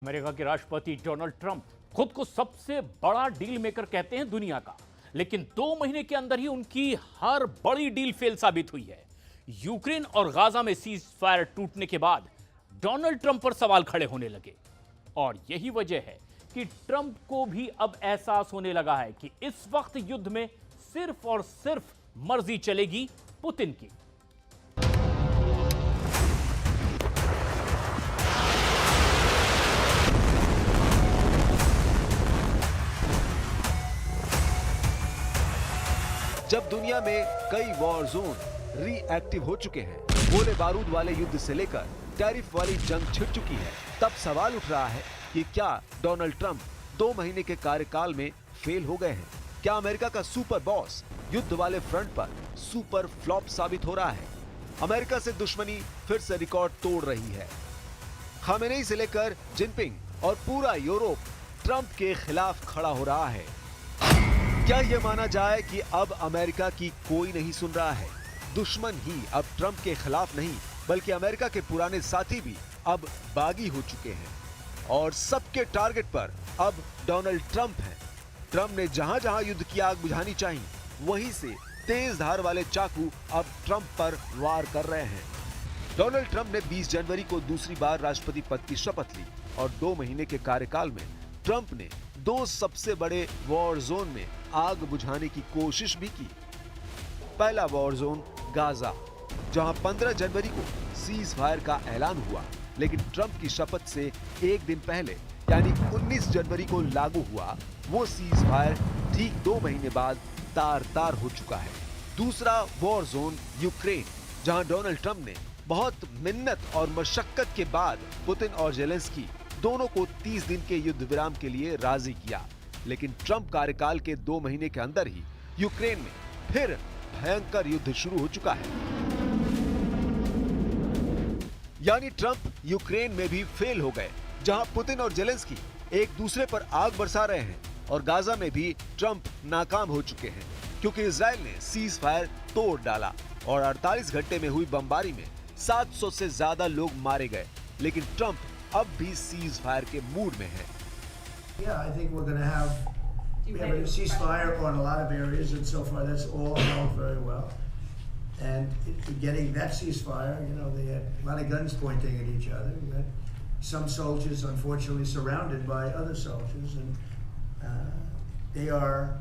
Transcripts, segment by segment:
America के राष्ट्रपति Donald Trump खुद को सबसे बड़ा डील मेकर कहते हैं दुनिया का, लेकिन 2 महीने के अंदर ही उनकी हर बड़ी डील फेल साबित हुई है। यूक्रेन और गाजा में सीज फायर टूटने के बाद डोनाल्ड ट्रंप पर सवाल खड़े होने लगे और यही वजह है कि ट्रंप को भी अब एहसास होने लगा है कि इस वक्त युद्ध में सिर्फ और सिर्फ मर्जी चलेगी पुतिन की। जब दुनिया में कई वॉर जोन रीएक्टिव हो चुके हैं, गोले बारूद वाले युद्ध से लेकर टैरिफ वाली जंग छिड़ चुकी है, तब सवाल उठ रहा है कि क्या डोनाल्ड ट्रंप 2 महीने के कार्यकाल में फेल हो गए हैं? क्या अमेरिका का सुपर बॉस युद्ध वाले फ्रंट पर सुपर फ्लॉप साबित हो रहा है? अमेरिका से दुश्मनी फिर से रिकॉर्ड तोड़ रही है। खामेनेई से लेकर जिनपिंग और पूरा यूरोप ट्रंप के खिलाफ खड़ा हो रहा है। क्या यह माना जाए कि अब अमेरिका की कोई नहीं सुन रहा है? दुश्मन ही अब ट्रंप के खिलाफ नहीं, बल्कि अमेरिका के पुराने साथी भी अब बागी हो चुके हैं और सबके टारगेट पर अब डोनाल्ड ट्रंप हैं। ट्रंप ने जहां जहां युद्ध की आग बुझानी चाहिए, वहीं से तेज धार वाले चाकू अब ट्रंप पर वार कर रहे हैं। डोनाल्ड ट्रंप ने 20 जनवरी को दूसरी बार राष्ट्रपति पद की शपथ ली और 2 महीने के कार्यकाल में ट्रंप ने 2 सबसे बड़े वॉर जोन में आग बुझाने की कोशिश भी की। पहला वॉर जोन गाजा, जहां 15 जनवरी को सीज फायर का ऐलान हुआ, लेकिन ट्रंप की शपथ से एक दिन पहले यानी 19 जनवरी को लागू हुआ वो सीज फायर ठीक 2 महीने बाद तार तार हो चुका है। दूसरा वॉर जोन यूक्रेन, जहां डोनाल्ड ट्रंप ने बहुत मिन्नत और मशक्कत के बाद पुतिन और जेलेंस्की दोनों को 30 दिन के युद्ध विराम के लिए राजी किया, लेकिन ट्रंप कार्यकाल के 2 महीने के अंदर ही यूक्रेन में फिर भयंकर युद्ध शुरू हो चुका है। यानी ट्रंप यूक्रेन में भी फेल हो गए, जहां पुतिन और जेलेंस्की एक दूसरे पर आग बरसा रहे हैं, और गाजा में भी ट्रंप नाकाम हो चुके हैं क्योंकि इजराइल ने सीज फायर तोड़ डाला और 48 घंटे में हुई बमबारी में 700 से ज्यादा लोग मारे गए, लेकिन ट्रंप अब भी सीज फायर के मूड में है। Yeah, I think we have a ceasefire on a lot of areas, and so far that's all going very well. And getting that ceasefire, they had a lot of guns pointing at each other. We had some soldiers, unfortunately, surrounded by other soldiers, and they are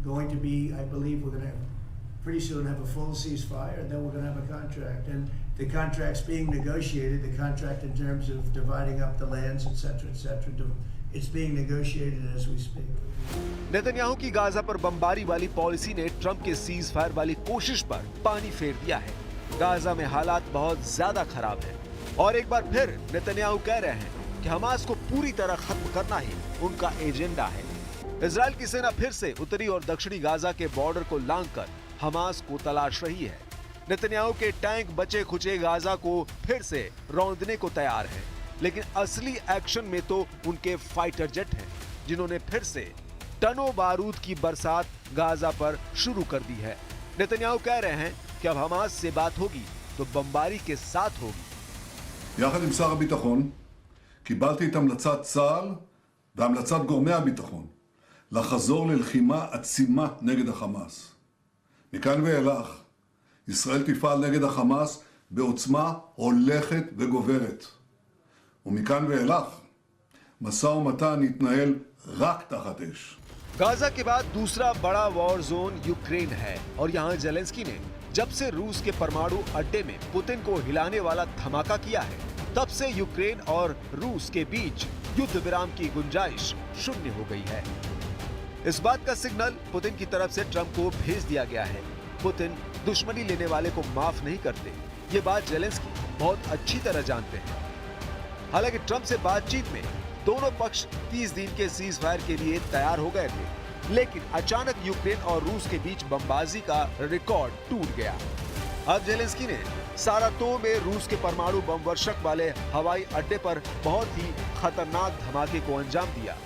going to be, I believe, we're going to pretty soon have a full ceasefire, and then we're going to have a contract. And the contract's being negotiated, the contract in terms of dividing up the lands, etc., etc. It's being negotiated as we speak. Netanyahu की Gaza पर बमबारी वाली policy ने Trump के cease fire वाली कोशिश पर पानी फेर दिया है। गाजा में हालात बहुत ज्यादा खराब हैं और एक बार फिर नेतन्याहू कह रहे हैं कि हमास को पूरी तरह खत्म करना ही उनका एजेंडा है। इजराइल की सेना फिर से उत्तरी और दक्षिणी गाजा के बॉर्डर को लांघकर हमास को तलाश रही है। नेतन्याहू के टैंक बचे खुचे गाजा को फिर से रौंदने को तैयार हैं, लेकिन असली एक्शन में तो उनके फाइटर जेट हैं, जिन्होंने फिर से टनों बारूद की बरसात गाजा पर शुरू कर दी है। नेतन्याहू कह रहे हैं कि अब हमास से बात होगी तो बमबारी के साथ होगी। יחד עם שר הביטחון קיבלתי את המלצת צה"ל והמלצת גורמי הביטחון לחזור ללחימה עצימה נגד החמאס. מכאן ואילך ישראל תפעל נגד החמאס בעוצמה הולכת וגוברת. ומכאן ואילך משא ומתן יתנהל רק תחת אש. गाजा के बाद दूसरा बड़ा वॉर जोन यूक्रेन है और यहाँ जेलेंस्की ने जब से रूस के परमाणु अड्डे में पुतिन को हिलाने वाला धमाका किया है, तब से यूक्रेन और रूस के बीच युद्ध विराम की गुंजाइश शून्य हो गई है। इस बात का सिग्नल पुतिन की तरफ से ट्रंप को भेज दिया गया है। पुतिन दुश्मनी लेने वाले को माफ नहीं करते, ये बात जेलेंस्की बहुत अच्छी तरह जानते हैं। हालांकि ट्रंप से बातचीत में दोनों पक्ष 30 दिन के सीज फायर के लिए तैयार हो गए थे, लेकिन अचानक यूक्रेन और रूस के बीच बमबाजी का रिकॉर्ड टूट गया। अब जेलेंस्की ने सारातोव में रूस के परमाणु बम वर्षक वाले हवाई अड्डे पर बहुत ही खतरनाक धमाके को अंजाम दिया।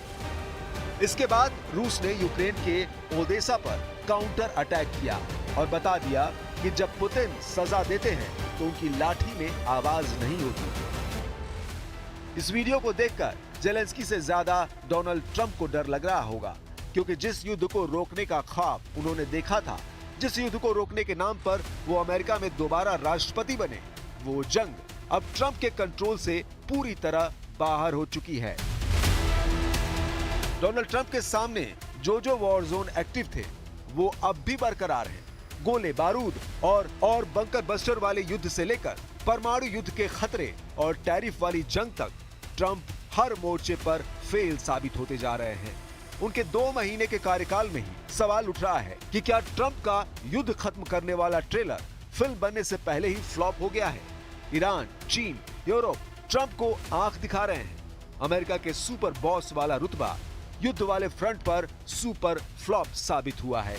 इसके बाद रूस ने यूक्रेन के ओदेसा पर काउंटर अटैक किया और बता दिया कि जब पुतिन सजा देते हैं तो उनकी लाठी में आवाज नहीं होती। इस वीडियो को देखकर जेलेंस्की से ज्यादा डोनाल्ड ट्रंप को डर लग रहा होगा, क्योंकि जिस युद्ध को रोकने का ख्वाब उन्होंने देखा था, जिस युद्ध को रोकने के नाम पर वो अमेरिका में दोबारा राष्ट्रपति बने, वो जंग अब ट्रंप के कंट्रोल से पूरी तरह बाहर हो चुकी है। डोनाल्ड ट्रंप के सामने जो वॉर जोन एक्टिव थे वो अब भी बरकरार हैं। गोले बारूद और बंकर बस्टर वाले युद्ध से लेकर परमाणु युद्ध के खतरे और टैरिफ वाली जंग तक ट्रंप हर मोर्चे पर फेल साबित होते जा रहे हैं। उनके 2 महीने के कार्यकाल में ही सवाल उठ रहा है कि क्या ट्रंप का युद्ध खत्म करने वाला ट्रेलर फिल्म बनने से पहले ही फ्लॉप हो गया है। ईरान, चीन, यूरोप ट्रंप को आंख दिखा रहे हैं। अमेरिका के सुपर बॉस वाला रुतबा युद्ध वाले फ्रंट पर सुपर फ्लॉप साबित हुआ है।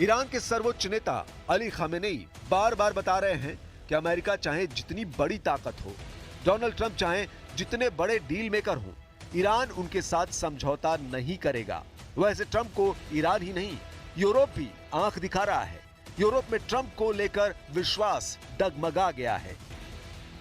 ईरान के सर्वोच्च नेता अली खामेनेई बार बार बता रहे हैं कि अमेरिका चाहे जितनी बड़ी ताकत हो, डोनाल्ड ट्रंप चाहे जितने बड़े डील मेकर हों, ईरान उनके साथ समझौता नहीं करेगा। वैसे ट्रंप को ईरान ही नहीं, यूरोप भी आंख दिखा रहा है। यूरोप में ट्रंप को लेकर विश्वास डगमगा गया है।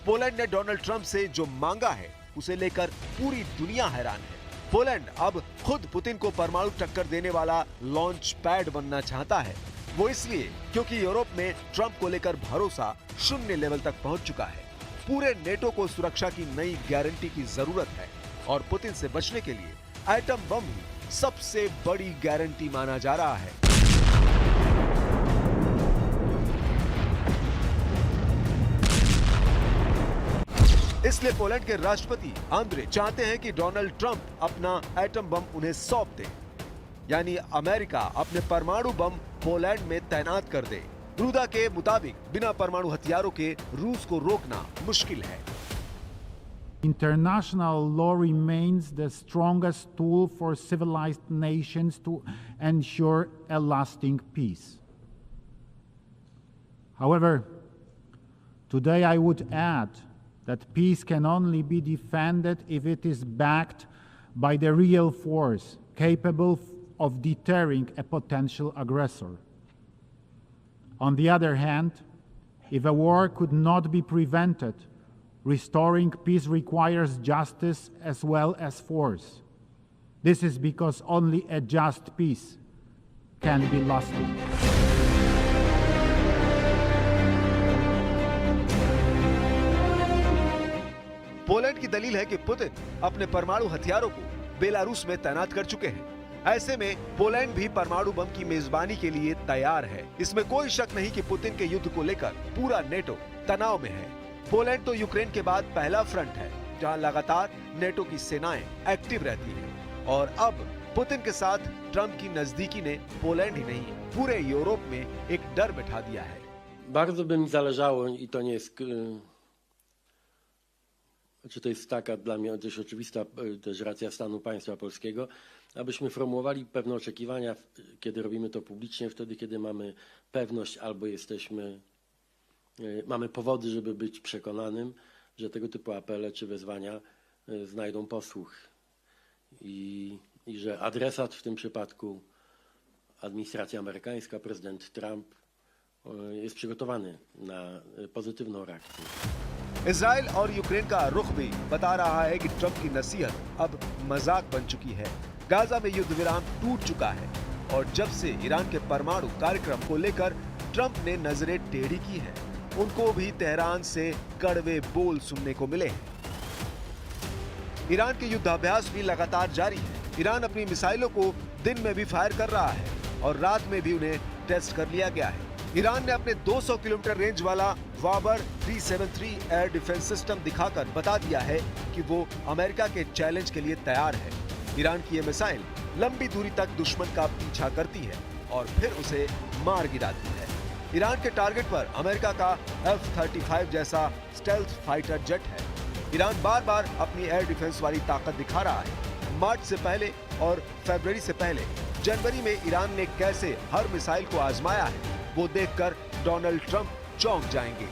पोलैंड ने डोनाल्ड ट्रंप से जो मांगा है उसे लेकर पूरी दुनिया हैरान है। पोलैंड अब खुद पुतिन को परमाणु टक्कर देने वाला लॉन्च पैड बनना चाहता है। वो इसलिए क्योंकि यूरोप में ट्रंप को लेकर भरोसा 0 लेवल तक पहुंच चुका है। पूरे नेटो को सुरक्षा की नई गारंटी की जरूरत है और पुतिन से बचने के लिए एटम बम ही सबसे बड़ी गारंटी माना जा रहा है। इसलिए पोलैंड के राष्ट्रपति आंद्रे चाहते हैं कि डोनाल्ड ट्रंप अपना एटम बम उन्हें सौंप दे, यानी अमेरिका अपने परमाणु बम पोलैंड में तैनात कर दे। रूदा के मुताबिक बिना परमाणु हथियारों के रूस को रोकना मुश्किल है। International law remains the strongest tool for civilized nations to ensure a lasting peace. However, today I would add that peace can only be defended if it is backed by the real force capable of deterring a potential aggressor. On the other hand, if a war could not be prevented, restoring peace requires justice as well as force. This is because only a just peace can be lasting. Poland की दलील है कि Putin अपने परमाणु हथियारों को Belarus में तैनात कर चुके हैं। ऐसे में पोलैंड भी परमाणु बम की मेजबानी के लिए तैयार है। इसमें कोई शक नहीं कि पुतिन के युद्ध को लेकर पूरा नेटो तनाव में है। पोलैंड तो यूक्रेन के बाद पहला फ्रंट है जहां लगातार नेटो की सेनाएं एक्टिव रहती हैं। और अब पुतिन के साथ ट्रंप की नजदीकी ने पोलैंड ही नहीं पूरे यूरोप में एक डर बैठा दिया है। Bardzo by mi zależało, i to nie jest, czy to jest taka dla mnie też oczywista też racja stanu państwa polskiego, abyśmy formułowali pewne oczekiwania, kiedy robimy to publicznie, wtedy kiedy mamy pewność albo mamy powody, żeby być przekonanym, że tego typu apele czy wezwania znajdą posłuch i że adresat w tym przypadku administracja amerykańska, prezydent Trump jest przygotowany na pozytywną reakcję. Israel और Ukraine का रुख भी बता रहा है कि Trump की नसीहत अब मजाक बन चुकी है। गाजा में युद्ध विराम टूट चुका है और जब से ईरान के परमाणु कार्यक्रम को लेकर ट्रंप ने नजरें टेढ़ी की हैं, उनको भी तेहरान से कड़वे बोल सुनने को मिले हैं। ईरान के युद्धाभ्यास भी लगातार जारी है। ईरान अपनी मिसाइलों को दिन में भी फायर कर रहा है और रात में भी उन्हें टेस्ट कर लिया गया है। ईरान ने अपने 200 किलोमीटर रेंज वाला वाबर 373 एयर डिफेंस सिस्टम दिखाकर बता दिया है कि वो अमेरिका के चैलेंज के लिए तैयार है। ईरान की ये मिसाइल लंबी दूरी तक दुश्मन का पीछा करती है और फिर उसे मार गिराती है। ईरान के टारगेट पर अमेरिका का F-35 जैसा स्टेल्थ फाइटर जेट है। ईरान बार बार अपनी एयर डिफेंस वाली ताकत दिखा रहा है। मार्च से पहले और फरवरी से पहले जनवरी में ईरान ने कैसे हर मिसाइल को आजमाया है, वो देखकर डोनाल्ड ट्रंप चौंक जाएंगे।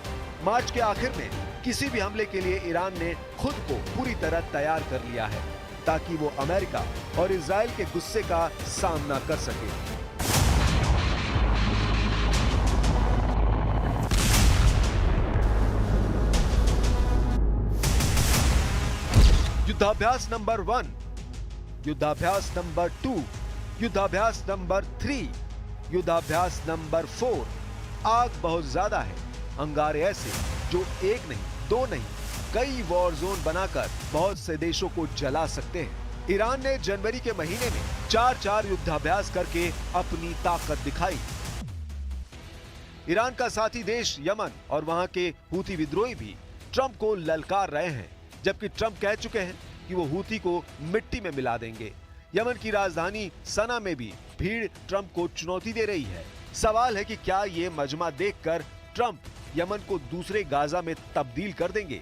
मार्च के आखिर में किसी भी हमले के लिए ईरान ने खुद को पूरी तरह तैयार कर लिया है, ताकि वो अमेरिका और इजराइल के गुस्से का सामना कर सके। युद्धाभ्यास नंबर 1, युद्धाभ्यास नंबर 2, युद्धाभ्यास नंबर 3, युद्धाभ्यास नंबर 4। आग बहुत ज्यादा है, अंगारे ऐसे जो एक नहीं, दो नहीं, कई वॉर जोन बनाकर बहुत से देशों को जला सकते हैं। ईरान ने जनवरी के महीने में 4 युद्धाभ्यास करके अपनी ताकत दिखाई। ईरान का साथी देश यमन और वहां के हूती विद्रोही भी ट्रंप को ललकार रहे हैं, जबकि ट्रंप कह चुके हैं कि वो हूती को मिट्टी में मिला देंगे। यमन की राजधानी सना में भी भीड़ ट्रंप को चुनौती दे रही है। सवाल है कि क्या ये मजमा देखकर ट्रंप यमन को दूसरे गाजा में तब्दील कर देंगे।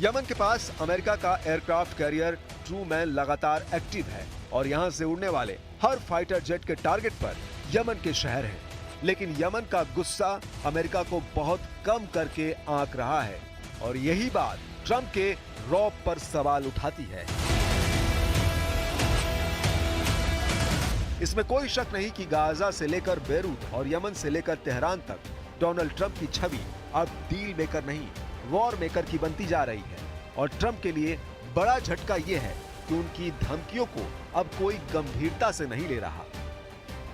यमन के पास अमेरिका का एयरक्राफ्ट कैरियर ट्रूमैन लगातार एक्टिव है और यहां से उड़ने वाले हर फाइटर जेट के टारगेट पर यमन के शहर हैं। लेकिन यमन का गुस्सा अमेरिका को बहुत कम करके आंक रहा है और यही बात ट्रंप के रौब पर सवाल उठाती है। इसमें कोई शक नहीं कि गाजा से लेकर बेरूत और यमन से लेकर तेहरान तक डोनाल्ड ट्रंप की छवि अब डील मेकर नहीं, वॉर मेकर की बनती जा रही है। और ट्रंप के लिए बड़ा झटका यह है कि उनकी धमकियों को अब कोई गंभीरता से नहीं ले रहा।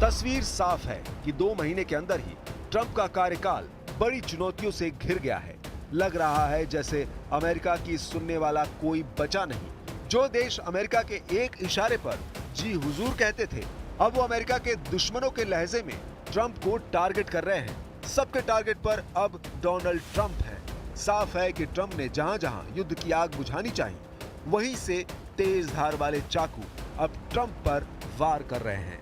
तस्वीर साफ है कि 2 महीने के अंदर ही ट्रंप का कार्यकाल बड़ी चुनौतियों से घिर गया है। लग रहा है जैसे अमेरिका की सुनने वाला कोई बचा नहीं। जो देश अमेरिका के एक इशारे पर जी हुजूर कहते थे, अब वो अमेरिका के दुश्मनों के लहजे में ट्रंप को टारगेट कर रहे हैं। सबके टारगेट पर अब डोनाल्ड ट्रंप है। साफ है कि ट्रंप ने जहां जहां युद्ध की आग बुझानी चाहिए, वहीं से तेज धार वाले चाकू अब ट्रंप पर वार कर रहे हैं।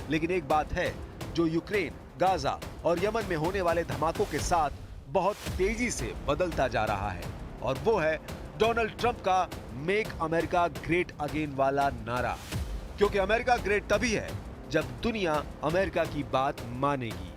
लेकिन एक बात है जो यूक्रेन, गाजा और यमन में होने वाले धमाकों के साथ बहुत तेजी से बदलता जा रहा है, और वो है डोनाल्ड ट्रंप का मेक अमेरिका ग्रेट अगेन वाला नारा। क्योंकि अमेरिका ग्रेट तभी है जब दुनिया अमेरिका की बात मानेगी।